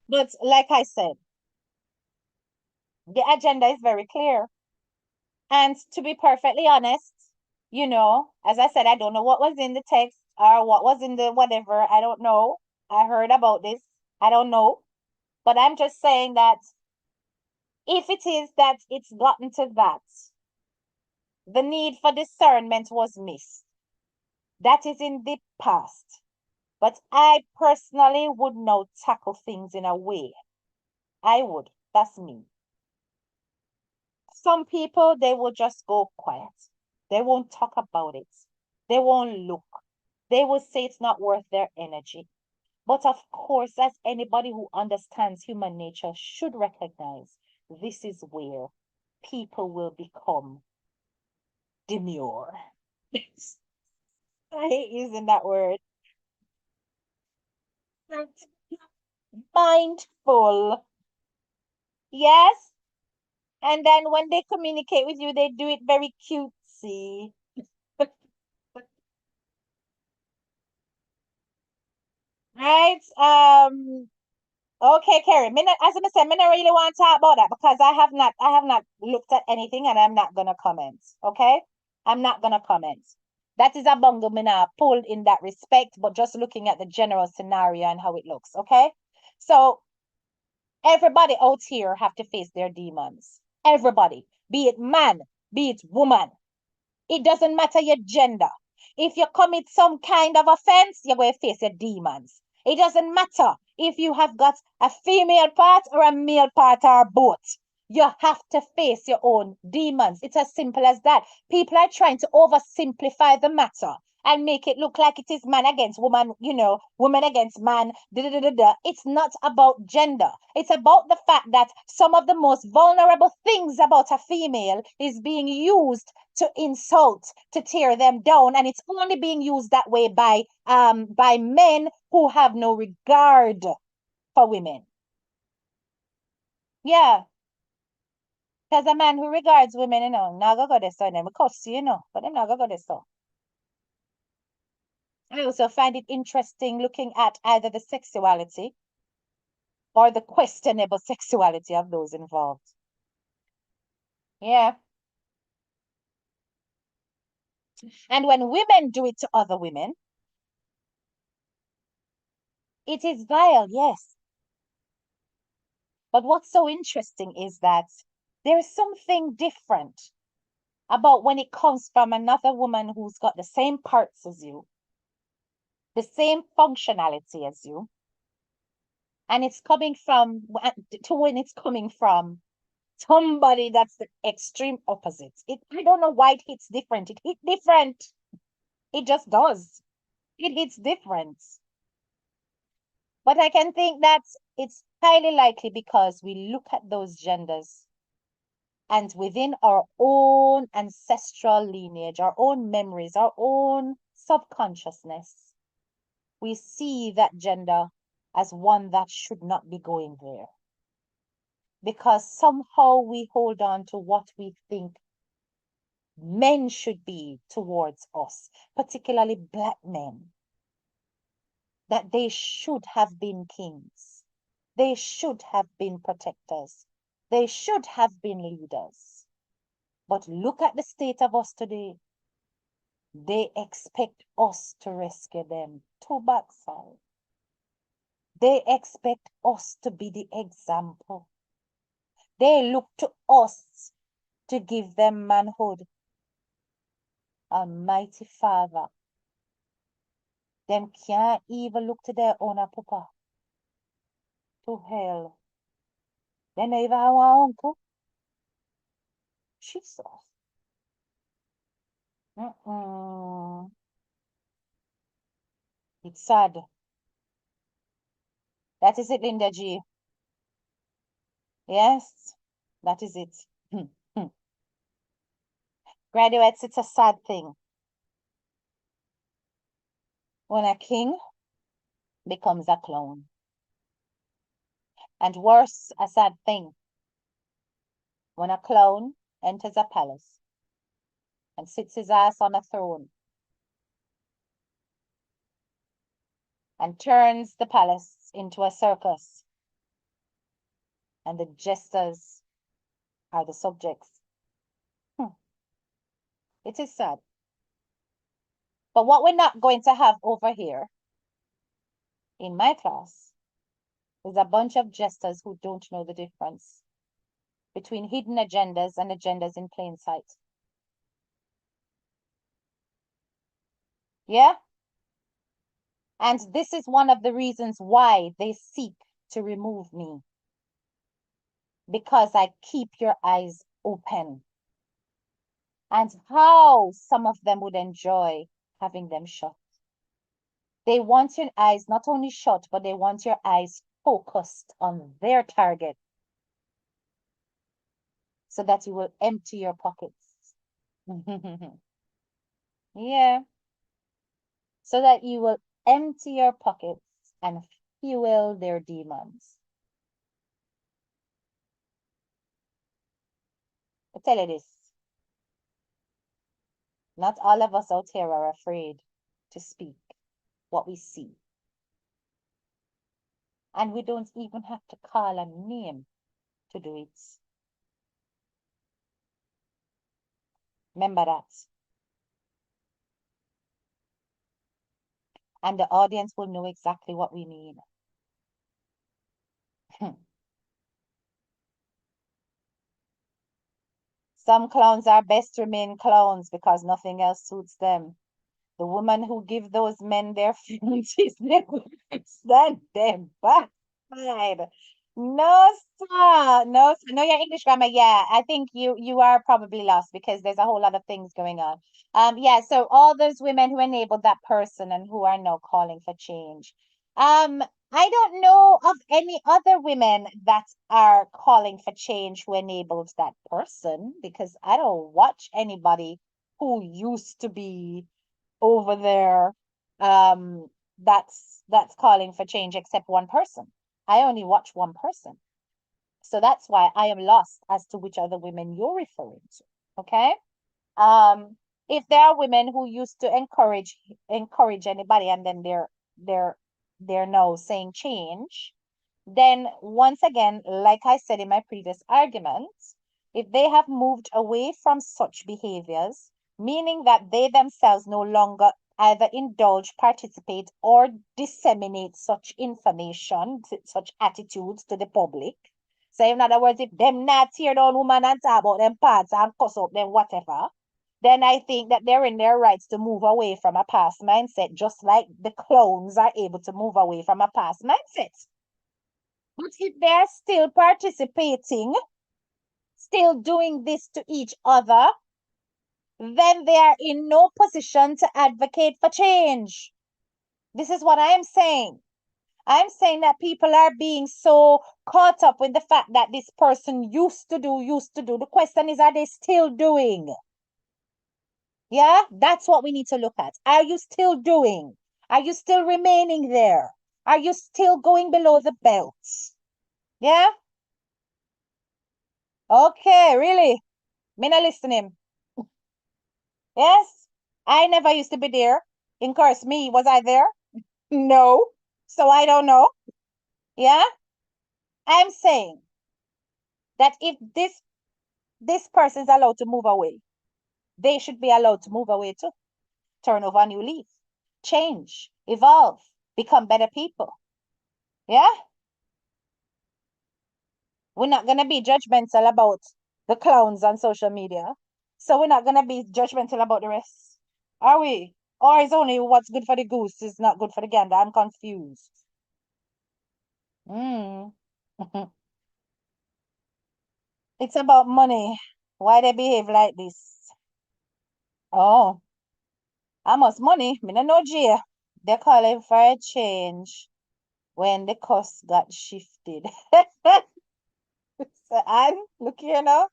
But like I said, the agenda is very clear. And to be perfectly honest, as I said, I don't know what was in the text or what was in the whatever. I don't know. I heard about this. I don't know. But I'm just saying that if it is that it's gotten to that, the need for discernment was missed. That is in the past. But I personally would now tackle things in a way. I would. That's me. Some people, they will just go quiet. They won't talk about it. They won't look. They will say it's not worth their energy. But of course, as anybody who understands human nature should recognize, this is where people will become demure. I hate using that word. Mindful. Yes. And then when they communicate with you, they do it very cutesy. Right? Okay, Carrie. As I said, I don't really want to talk about that because I have not looked at anything and I'm not gonna comment. Okay? I'm not gonna comment. That is a bungle me now pulled in that respect, but just looking at the general scenario and how it looks. Okay? So everybody out here have to face their demons. Everybody, be it man, be it woman. It doesn't matter your gender. If you commit some kind of offense, you're going to face your demons. It doesn't matter if you have got a female part or a male part or both. You have to face your own demons. It's as simple as that. People are trying to oversimplify the matter and make it look like it is man against woman, woman against man. Da, da, da, da, da. It's not about gender. It's about the fact that some of the most vulnerable things about a female is being used to insult, to tear them down, and it's only being used that way by men who have no regard for women. Yeah. Because a man who regards women, not gonna go this so them cuss but them not gonna go this so. I also find it interesting looking at either the sexuality or the questionable sexuality of those involved. Yeah. And when women do it to other women, it is vile, yes. But what's so interesting is that there is something different about when it comes from another woman who's got the same parts as you, the same functionality as you, and it's coming from to when it's coming from somebody that's the extreme opposite. I don't know why it hits different. It hits different. It just does. It hits different. But I can think that it's highly likely because we look at those genders and within our own ancestral lineage, our own memories, our own subconsciousness, we see that gender as one that should not be going there. Because somehow we hold on to what we think men should be towards us, particularly black men, that they should have been kings. They should have been protectors. They should have been leaders. But look at the state of us today. They expect us to rescue them to backside. They expect us to be the example. They look to us to give them manhood. Almighty Father, them can't even look to their own papa. To hell. They never have an uncle. Jesus. It's sad. That is it, Linda G. Yes, that is it. Graduates, it's a sad thing when a king becomes a clone. And worse, a sad thing when a clone enters a palace and sits his ass on a throne and turns the palace into a circus. And the jesters are the subjects. It is sad. But what we're not going to have over here in my class is a bunch of jesters who don't know the difference between hidden agendas and agendas in plain sight. Yeah? And this is one of the reasons why they seek to remove me. Because I keep your eyes open. And how some of them would enjoy having them shut. They want your eyes not only shut, but they want your eyes focused on their target so that you will empty your pockets. Yeah. So that you will empty your pockets and fuel their demons. I tell you this. Not all of us out here are afraid to speak what we see. And we don't even have to call a name to do it. Remember that. And the audience will know exactly what we mean. Some clowns are best to remain clowns because nothing else suits them. The woman who give those men their feelings is never Stand them backside. No, sir. No, sir. No, your English grammar. Yeah, I think you are probably lost because there's a whole lot of things going on. Yeah, so all those women who enabled that person and who are now calling for change. I don't know of any other women that are calling for change who enabled that person because I don't watch anybody who used to be over there that's calling for change except one person. I only watch one person. So that's why I am lost as to which other women you're referring to. Okay? Um, if there are women who used to encourage anybody and then they're they're now saying change, then once again, like I said in my previous argument, if they have moved away from such behaviors, meaning that they themselves no longer either indulge, participate, or disseminate such information, such attitudes to the public. So in other words, if them not tear down woman and talk about them parts and cuss up them whatever, then I think that they're in their rights to move away from a past mindset, just like the clones are able to move away from a past mindset. But if they're still participating, still doing this to each other, then they are in no position to advocate for change. This is what I am saying. I'm saying that people are being so caught up with the fact that this person used to do. The question is, are they still doing? Yeah, that's what we need to look at. Are you still doing? Are you still remaining there? Are you still going below the belt? Yeah? Okay, really? Me not listening. Yes? I never used to be there. In course, me, was I there? No. So I don't know. Yeah? I'm saying that if this person is allowed to move away, they should be allowed to move away too. Turn over a new leaf. Change. Evolve. Become better people. Yeah? We're not gonna be judgmental about the clowns on social media. So we're not gonna be judgmental about the rest. Are we? Or is only what's good for the goose is not good for the gander? I'm confused. Mm. It's about money. Why they behave like this? Oh, how much money? Me no know Jay. They're calling for a change when the cost got shifted. So, and look here now.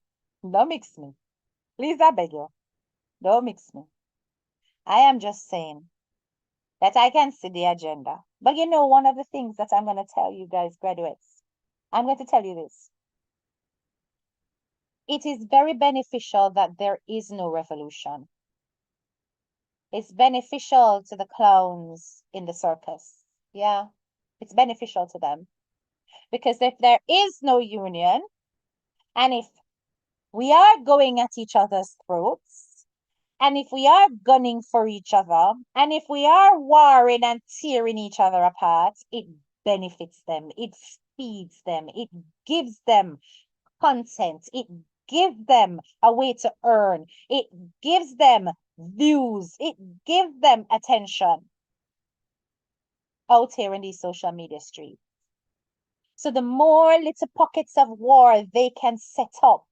Don't mix me. Please, I beg you. Don't mix me. I am just saying that I can see the agenda. But you know, one of the things that I'm going to tell you guys, graduates, I'm going to tell you this. It is very beneficial that there is no revolution. It's beneficial to the clowns in the circus. Yeah, it's beneficial to them. Because if there is no union, and if we are going at each other's throats, and if we are gunning for each other, and if we are warring and tearing each other apart, it benefits them, it feeds them, it gives them content, it gives them a way to earn, it gives them views, it gives them attention out here in these social media streets. So the more little pockets of war they can set up,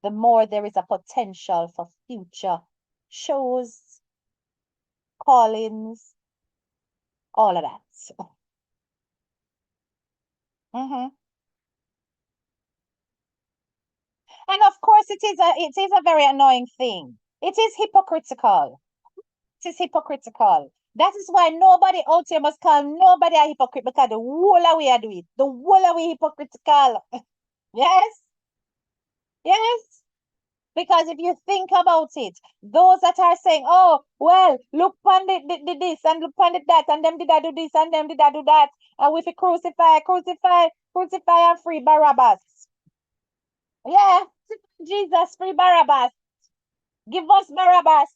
the more there is a potential for future shows, callings, all of that. Mhm. And of course, it is a very annoying thing. It is hypocritical. It is hypocritical. That is why nobody out here must call nobody a hypocrite because the whole of we are doing it. The whole of we hypocritical. Yes, yes. Because if you think about it, those that are saying, oh, well, look on the this and look on the that, and them did I do this and them did I do that, and we fi crucify, crucify, crucify and free Barabbas. Yeah, Jesus, free Barabbas. Give us Barabbas.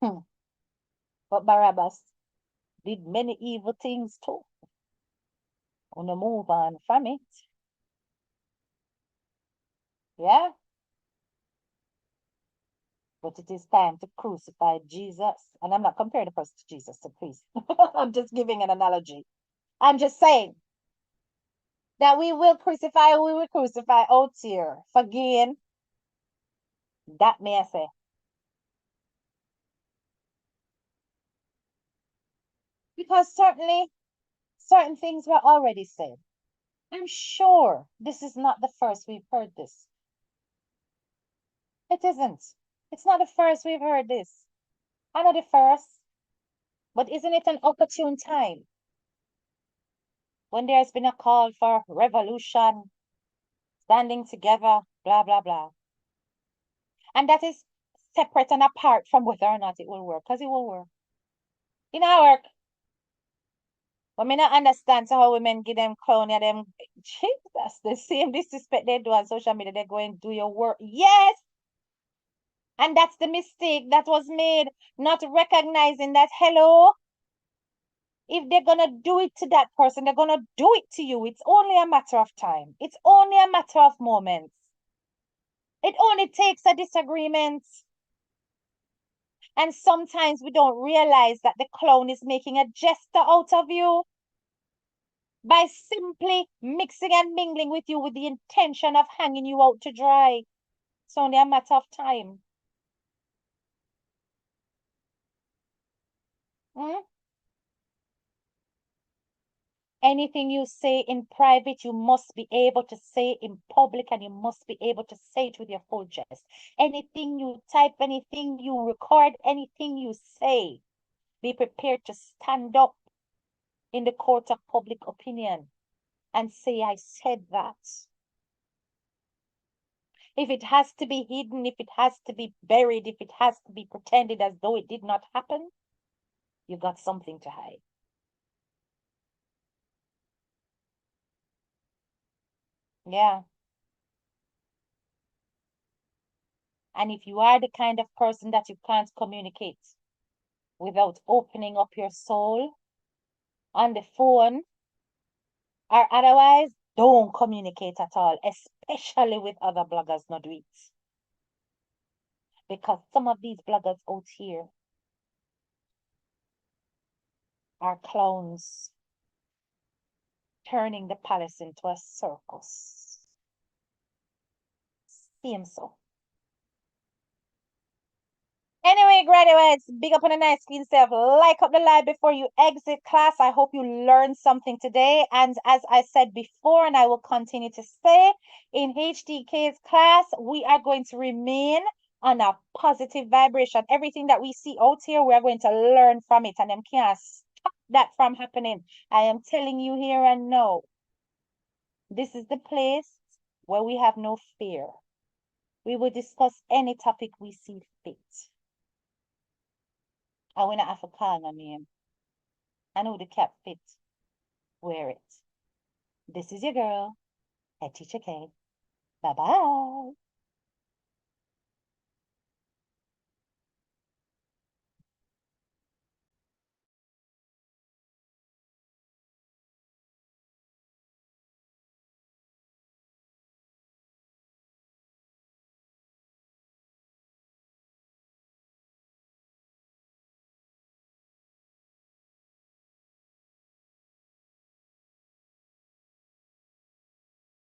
Hmm. But Barabbas did many evil things too. Wanna move on from it. Yeah. But it is time to crucify Jesus. And I'm not comparing the person to Jesus, so please. I'm just giving an analogy. I'm just saying that we will crucify out here for gain. That may I say. Because certainly certain things were already said. I'm sure this is not the first we've heard this. It isn't. It's not the first we've heard this. I know the first, but isn't it an opportune time when there's been a call for revolution, standing together, blah, blah, blah. And that is separate and apart from whether or not it will work, because it will work. It not work. But me not understand so how women give them clown and them Jesus, the same disrespect they do on social media, they go and do your work. Yes! And that's the mistake that was made, not recognizing that, hello, if they're gonna do it to that person, they're gonna do it to you. It's only a matter of time. It's only a matter of moments. It only takes a disagreement. And sometimes we don't realize that the clown is making a jester out of you by simply mixing and mingling with you with the intention of hanging you out to dry. It's only a matter of time. Hmm? Anything you say in private, you must be able to say in public, and you must be able to say it with your full chest. Anything you type, anything you record, anything you say, be prepared to stand up in the court of public opinion and say, I said that. If it has to be hidden, if it has to be buried, if it has to be pretended as though it did not happen, you got something to hide. Yeah. And if you are the kind of person that you can't communicate without opening up your soul on the phone or otherwise, don't communicate at all, especially with other bloggers, not do it. Because some of these bloggers out here are clowns turning the palace into a circus. Seems so. Anyway, graduates, big up on a nice clean self. Like up the live before you exit class. I hope you learned something today. And as I said before, and I will continue to say, in HDK's class, we are going to remain on a positive vibration. Everything that we see out here, we are going to learn from it, and them can't stop that from happening. I am telling you here and now, this is the place where we have no fear. We will discuss any topic we see fit. I want to have a call my name. I know the cap fit. Wear it. This is your girl, Head Teacher K. Bye bye.